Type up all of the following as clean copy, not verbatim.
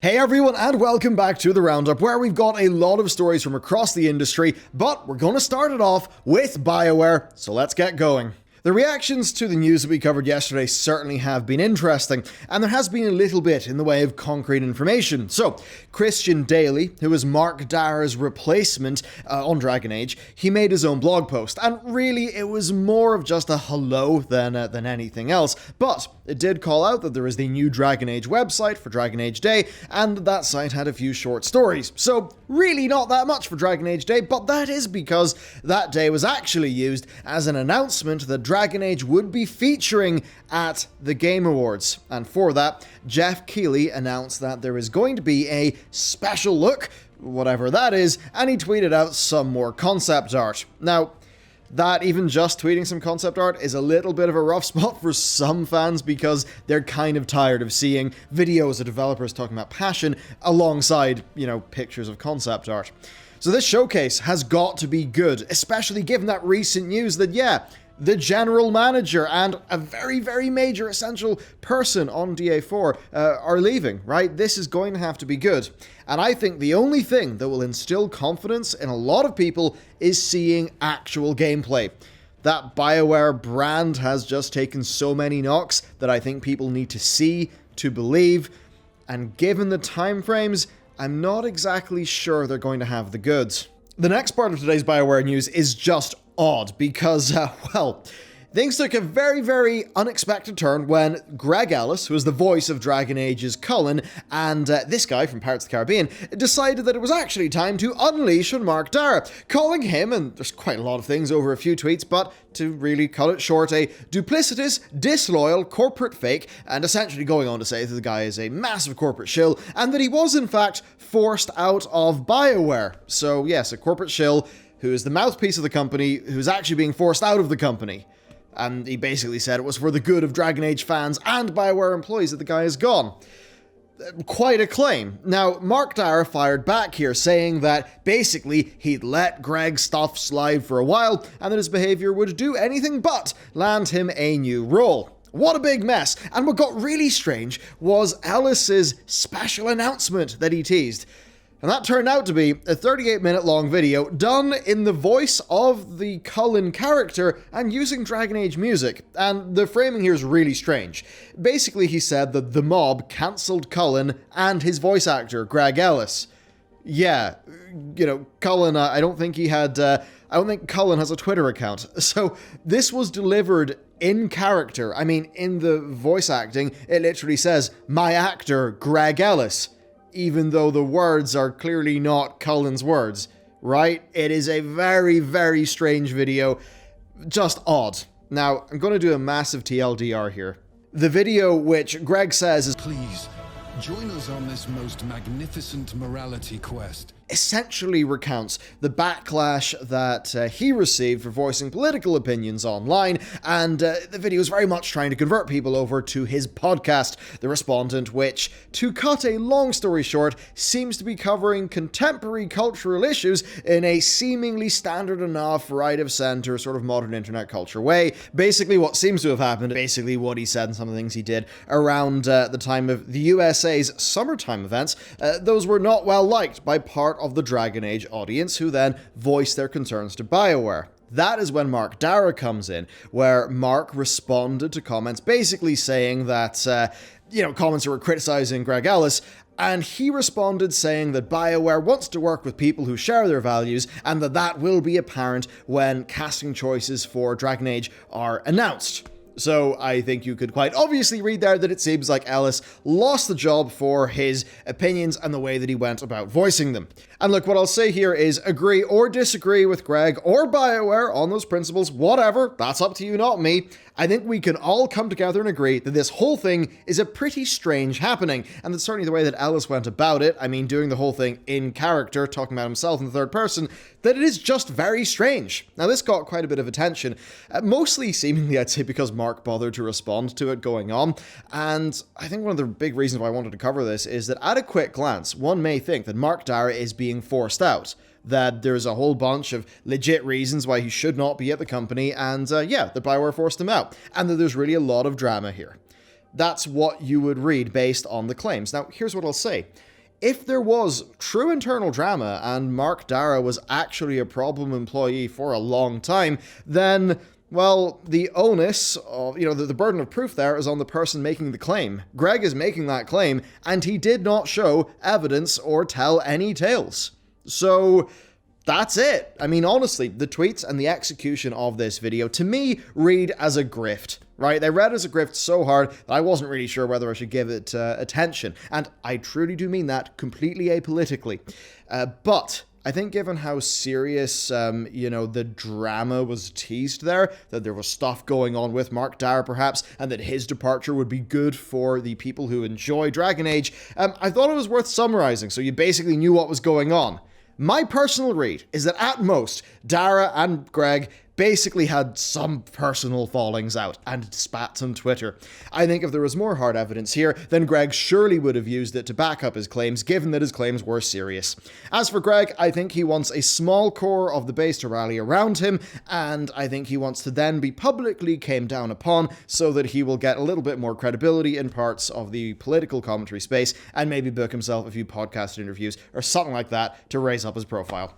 Hey everyone, and welcome back to the Roundup, where we've got a lot of stories from across the industry, but we're going to start it off with BioWare, so let's get going. The reactions to the news that we covered yesterday certainly have been interesting, and there has been a little bit in the way of concrete information. So, Christian Daly, who is Mark Darrah's replacement on Dragon Age, he made his own blog post, and really it was more of just a hello than anything else, but it did call out that there is the new Dragon Age website for Dragon Age Day, and that site had a few short stories. So, really not that much for Dragon Age Day, but that is because that day was actually used as an announcement that Dragon Age would be featuring at the Game Awards. And for that, Jeff Keighley announced that there is going to be a special look, whatever that is, and he tweeted out some more concept art. Now, that even just tweeting some concept art is a little bit of a rough spot for some fans because they're kind of tired of seeing videos of developers talking about passion alongside, pictures of concept art. So this showcase has got to be good, especially given that recent news that, the general manager and a very, very major essential person on DA4 are leaving, right? This is going to have to be good. And I think the only thing that will instill confidence in a lot of people is seeing actual gameplay. That BioWare brand has just taken so many knocks that I think people need to see to believe. And given the timeframes, I'm not exactly sure they're going to have the goods. The next part of today's BioWare news is just odd because, things took a very, very unexpected turn when Greg Ellis, who is the voice of Dragon Age's Cullen, and this guy from Pirates of the Caribbean, decided that it was actually time to unleash on Mark Darrah, calling him, and there's quite a lot of things over a few tweets, but to really cut it short, a duplicitous, disloyal corporate fake, and essentially going on to say that the guy is a massive corporate shill, and that he was in fact forced out of BioWare. So yes, a corporate shill who is the mouthpiece of the company, who's actually being forced out of the company. And he basically said it was for the good of Dragon Age fans and BioWare employees that the guy is gone. Quite a claim. Now, Mark Darrah fired back here, saying that basically he'd let Greg's stuff slide for a while, and that his behavior would do anything but land hhim a new role. What a big mess. And what got really strange was Ellis's special announcement that he teased. And that turned out to be a 38-minute long video done in the voice of the Cullen character and using Dragon Age music. And the framing here is really strange. Basically, he said that the mob cancelled Cullen and his voice actor, Greg Ellis. Yeah, Cullen, I don't think Cullen has a Twitter account. So this was delivered in character. I mean, in the voice acting, it literally says, "My actor, Greg Ellis," even though the words are clearly not Cullen's words, right? It is a very, very strange video. Just odd. Now, I'm going to do a massive TLDR here. The video, which Greg says is, "Please, join us on this most magnificent morality quest," essentially recounts the backlash that he received for voicing political opinions online, and the video is very much trying to convert people over to his podcast, The Respondent, which, to cut a long story short, seems to be covering contemporary cultural issues in a seemingly standard enough, right-of-center, sort of modern internet culture way. Basically what seems to have happened, basically what he said and some of the things he did around the time of the USA's summertime events, those were not well liked by part of the Dragon Age audience, who then voiced their concerns to BioWare. That is when Mark Darrah comes in, where Mark responded to comments basically saying that, comments that were criticizing Greg Ellis, and he responded saying that BioWare wants to work with people who share their values, and that will be apparent when casting choices for Dragon Age are announced. So I think you could quite obviously read there that it seems like Ellis lost the job for his opinions and the way that he went about voicing them. And look, what I'll say here is agree or disagree with Greg or BioWare on those principles, whatever, that's up to you, not me. I think we can all come together and agree that this whole thing is a pretty strange happening, and that's certainly the way that Ellis went about it, doing the whole thing in character, talking about himself in the third person, that it is just very strange. Now, this got quite a bit of attention, mostly seemingly, I'd say, because Mark bothered to respond to it going on, and I think one of the big reasons why I wanted to cover this is that at a quick glance, one may think that Mark Darrah is being forced out, that there's a whole bunch of legit reasons why he should not be at the company, and that BioWare forced him out, and that there's really a lot of drama here. that's what you would read based on the claims. Now, here's what I'll say. If there was true internal drama and Mark Darrah was actually a problem employee for a long time, then, well, the onus of, the burden of proof there is on the person making the claim. Greg is making that claim, and he did not show evidence or tell any tales. So that's it. I mean, honestly, the tweets and the execution of this video, to me, read as a grift. Right? They read as a grift so hard that I wasn't really sure whether I should give it attention. And I truly do mean that completely apolitically. But I think given how serious, the drama was teased there, that there was stuff going on with Mark Darrah perhaps, and that his departure would be good for the people who enjoy Dragon Age, I thought it was worth summarizing so you basically knew what was going on. My personal read is that at most, Darrah and Greg basically had some personal fallings out and spats on Twitter. I think if there was more hard evidence here, then Greg surely would have used it to back up his claims, given that his claims were serious. As for Greg, I think he wants a small core of the base to rally around him, and I think he wants to then be publicly came down upon so that he will get a little bit more credibility in parts of the political commentary space and maybe book himself a few podcast interviews or something like that to raise up his profile.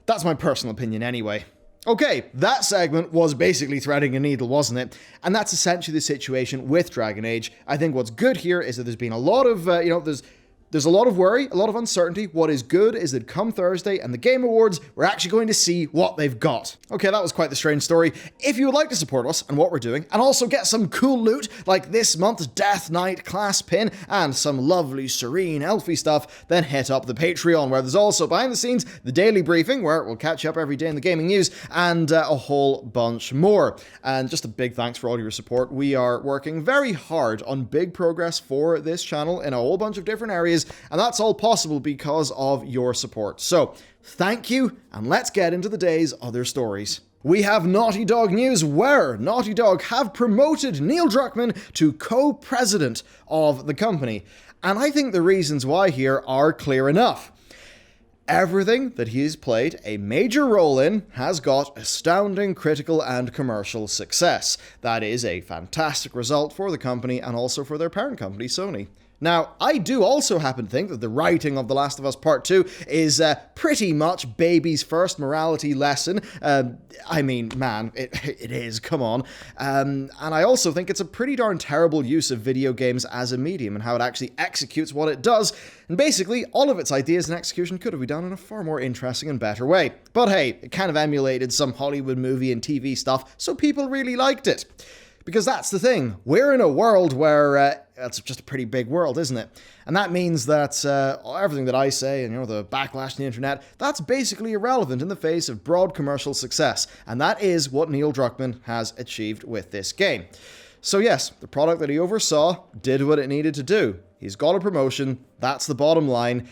That's my personal opinion anyway. Okay, that segment was basically threading a needle, wasn't it? And that's essentially the situation with Dragon Age. I think what's good here is that there's been a lot of, there's a lot of worry, a lot of uncertainty. What is good is that come Thursday and the Game Awards, we're actually going to see what they've got. Okay, that was quite the strange story. If you would like to support us and what we're doing, and also get some cool loot like this month's Death Knight class pin and some lovely serene elfy stuff, then hit up the Patreon, where there's also behind the scenes the daily briefing, where we'll catch you up every day in the gaming news, and a whole bunch more. And just a big thanks for all your support. We are working very hard on big progress for this channel in a whole bunch of different areas, and that's all possible because of your support. So, thank you, and let's get into the day's other stories. We have Naughty Dog news where Naughty Dog have promoted Neil Druckmann to co-president of the company. And I think the reasons why here are clear enough. Everything that he's played a major role in has got astounding critical and commercial success. That is a fantastic result for the company and also for their parent company, Sony. Now, I do also happen to think that the writing of The Last of Us Part 2 is pretty much baby's first morality lesson. I mean, man, it is, come on. And I also think it's a pretty darn terrible use of video games as a medium and how it actually executes what it does. And basically, all of its ideas and execution could have been done in a far more interesting and better way. But hey, it kind of emulated some Hollywood movie and TV stuff, so people really liked it. Because that's the thing, we're in a world where, it's just a pretty big world, isn't it? And that means that everything that I say and, the backlash to the internet, that's basically irrelevant in the face of broad commercial success. And that is what Neil Druckmann has achieved with this game. So yes, the product that he oversaw did what it needed to do. He's got a promotion, that's the bottom line.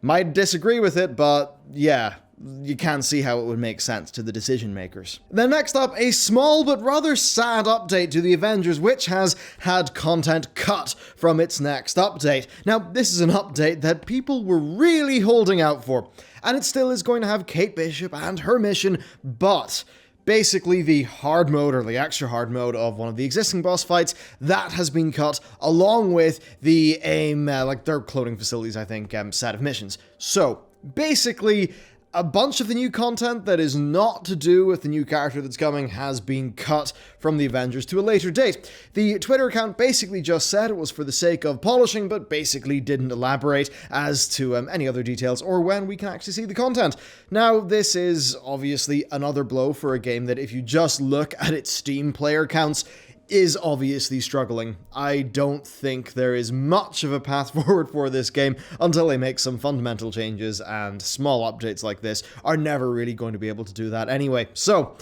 Might disagree with it, but yeah, you can see how it would make sense to the decision makers. Then next up, a small but rather sad update to the Avengers, which has had content cut from its next update. Now, this is an update that people were really holding out for, and it still is going to have Kate Bishop and her mission, but basically the hard mode or the extra hard mode of one of the existing boss fights, that has been cut along with the AIM, their clothing facilities, I think, set of missions. So basically, a bunch of the new content that is not to do with the new character that's coming has been cut from the Avengers to a later date. The Twitter account basically just said it was for the sake of polishing, but basically didn't elaborate as to any other details or when we can actually see the content. Now, this is obviously another blow for a game that if you just look at its Steam player counts, is obviously struggling. I don't think there is much of a path forward for this game until they make some fundamental changes, and small updates like this are never really going to be able to do that anyway. So,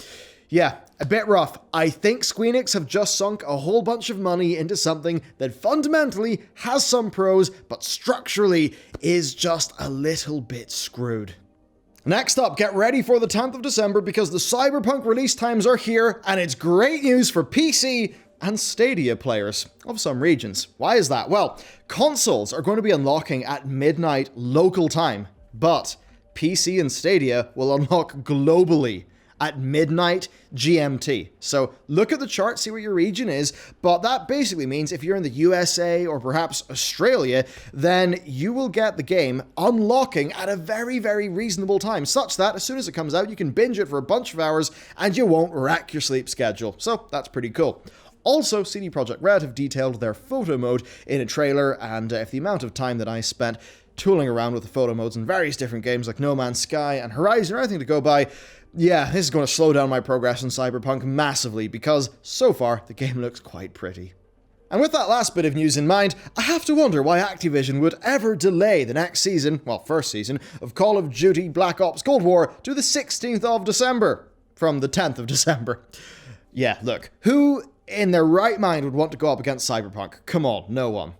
yeah, a bit rough. I think Squeenix have just sunk a whole bunch of money into something that fundamentally has some pros, but structurally is just a little bit screwed. Next up, get ready for the 10th of December because the Cyberpunk release times are here, and it's great news for PC and Stadia players of some regions. Why is that? Well, consoles are going to be unlocking at midnight local time, but PC and Stadia will unlock globally at midnight GMT. So look at the chart, see where your region is, but that basically means if you're in the USA or perhaps Australia, then you will get the game unlocking at a very, very reasonable time, such that as soon as it comes out, you can binge it for a bunch of hours and you won't wreck your sleep schedule. So that's pretty cool. Also, CD Projekt Red have detailed their photo mode in a trailer, and if the amount of time that I spent tooling around with the photo modes in various different games like No Man's Sky and Horizon are anything to go by, yeah, this is going to slow down my progress in Cyberpunk massively, because so far the game looks quite pretty. And with that last bit of news in mind, I have to wonder why Activision would ever delay the next season, well, first season, of Call of Duty Black Ops Cold War to the 16th of December, from the 10th of December. Yeah, look, who in their right mind would want to go up against Cyberpunk? Come on, no one.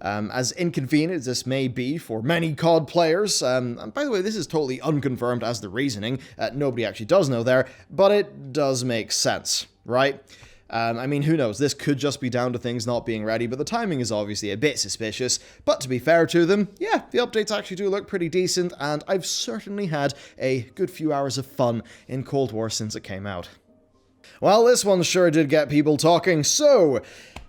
As inconvenient as this may be for many COD players, and by the way, this is totally unconfirmed as the reasoning, nobody actually does know there, but it does make sense, right? I mean, who knows, this could just be down to things not being ready, but the timing is obviously a bit suspicious, but to be fair to them, yeah, the updates actually do look pretty decent, and I've certainly had a good few hours of fun in Cold War since it came out. Well, this one sure did get people talking, so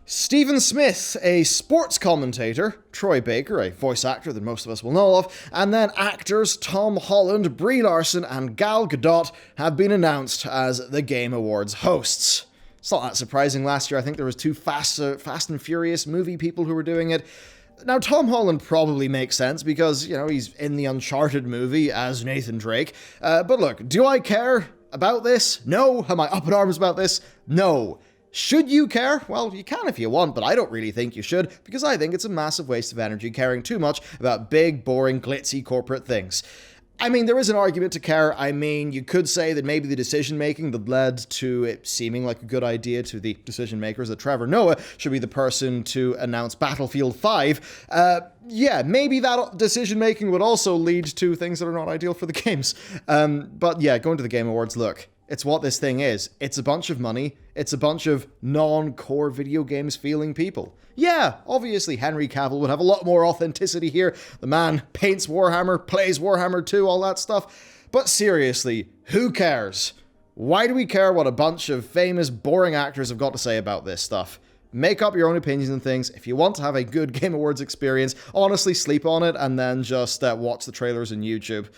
Stephen Smith, a sports commentator, Troy Baker, a voice actor that most of us will know of, and then actors Tom Holland, Brie Larson, and Gal Gadot have been announced as the Game Awards hosts. It's not that surprising. Last year, I think there was two Fast and Furious movie people who were doing it. Now, Tom Holland probably makes sense because, you know, he's in the Uncharted movie as Nathan Drake. But look, do I care about this? No. Am I up in arms about this? No. Should you care? Well, you can if you want, but I don't really think you should, because I think it's a massive waste of energy caring too much about big, boring, glitzy corporate things. I mean, there is an argument to care. I mean, you could say that maybe the decision-making that led to it seeming like a good idea to the decision-makers that Trevor Noah should be the person to announce Battlefield 5. Yeah, maybe that decision-making would also lead to things that are not ideal for the games. But yeah, going to the Game Awards, look, it's what this thing is. It's a bunch of money. It's a bunch of non-core video games feeling people. Yeah, obviously Henry Cavill would have a lot more authenticity here. The man paints Warhammer, plays Warhammer 2, all that stuff. But seriously, who cares? Why do we care what a bunch of famous, boring actors have got to say about this stuff? Make up your own opinions and things. If you want to have a good Game Awards experience, honestly sleep on it and then just watch the trailers on YouTube.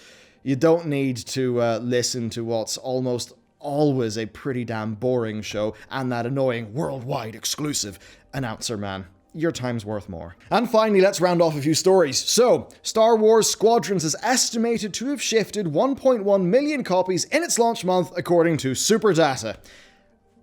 You don't need to listen to what's almost always a pretty damn boring show and that annoying worldwide exclusive announcer man. Your time's worth more. And finally, let's round off a few stories. So, Star Wars Squadrons is estimated to have shifted 1.1 million copies in its launch month, according to Superdata.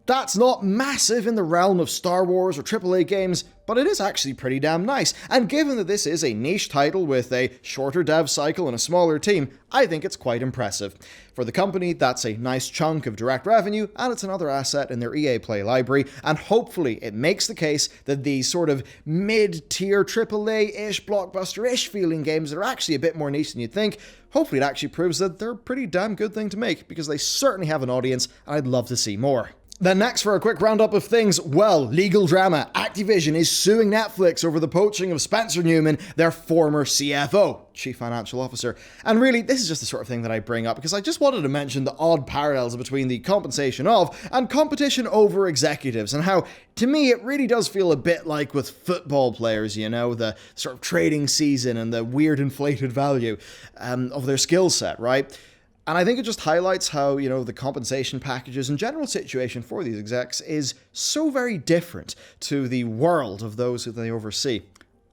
That's not massive in the realm of Star Wars or AAA games, but it is actually pretty damn nice. And given that this is a niche title with a shorter dev cycle and a smaller team, I think it's quite impressive. For the company, that's a nice chunk of direct revenue, and it's another asset in their EA Play library, and hopefully it makes the case that these sort of mid-tier AAA-ish, blockbuster-ish feeling games that are actually a bit more niche than you'd think, hopefully it actually proves that they're a pretty damn good thing to make, because they certainly have an audience, and I'd love to see more. Then next, for a quick roundup of things, well, legal drama. Activision is suing Netflix over the poaching of Spencer Newman, their former CFO, Chief Financial Officer. And really, this is just the sort of thing that I bring up because I just wanted to mention the odd parallels between the compensation of and competition over executives, and how, to me, it really does feel a bit like with football players, you know, the sort of trading season and the weird inflated value of their skill set, right? And I think it just highlights how, you know, the compensation packages and general situation for these execs is so very different to the world of those who they oversee.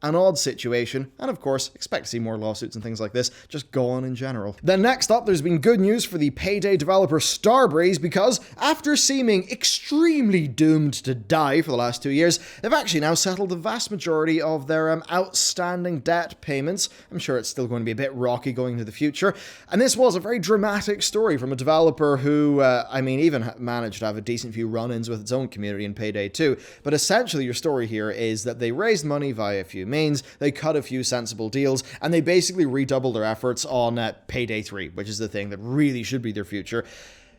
An odd situation, and of course, expect to see more lawsuits and things like this just go on in general. Then next up, there's been good news for the Payday developer Starbreeze, because after seeming extremely doomed to die for the last 2 years, they've actually now settled the vast majority of their outstanding debt payments. I'm sure it's still going to be a bit rocky going into the future. And this was a very dramatic story from a developer who, even managed to have a decent few run-ins with its own community in Payday 2. But essentially, your story here is that they raised money via a few means, they cut a few sensible deals, and they basically redoubled their efforts on Payday 3, which is the thing that really should be their future.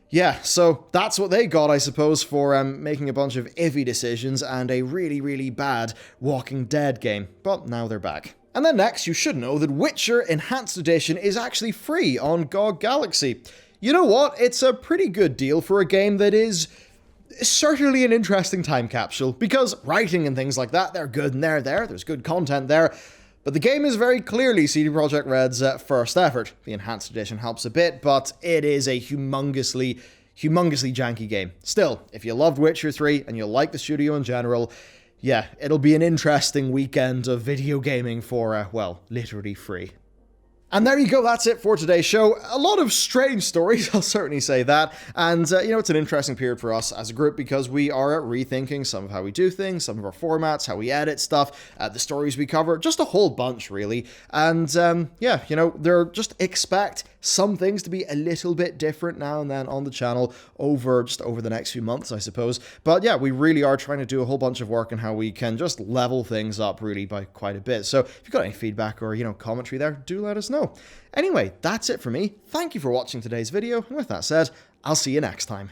Yeah, so that's what they got, I suppose, for making a bunch of iffy decisions and a really, really bad Walking Dead game. But now they're back. And then next, you should know that Witcher Enhanced Edition is actually free on GOG Galaxy. you know what? It's a pretty good deal for a game that is certainly an interesting time capsule, because writing and things like that, they're good and they're there, there's good content there, but the game is very clearly CD Projekt Red's first effort. The Enhanced Edition helps a bit, but it is a humongously janky game. Still, if you loved Witcher 3 and you like the studio in general, yeah, it'll be an interesting weekend of video gaming for, well, literally free. And there you go, that's it for today's show. A lot of strange stories, I'll certainly say that. And, it's an interesting period for us as a group because we are rethinking some of how we do things, some of our formats, how we edit stuff, the stories we cover, just a whole bunch, really. And, they're just expect some things to be a little bit different now and then on the channel over the next few months, I suppose. But yeah, we really are trying to do a whole bunch of work on how we can just level things up really by quite a bit. So if you've got any feedback or, commentary there, do let us know. Anyway, that's it for me. Thank you for watching today's video, and with that said, I'll see you next time.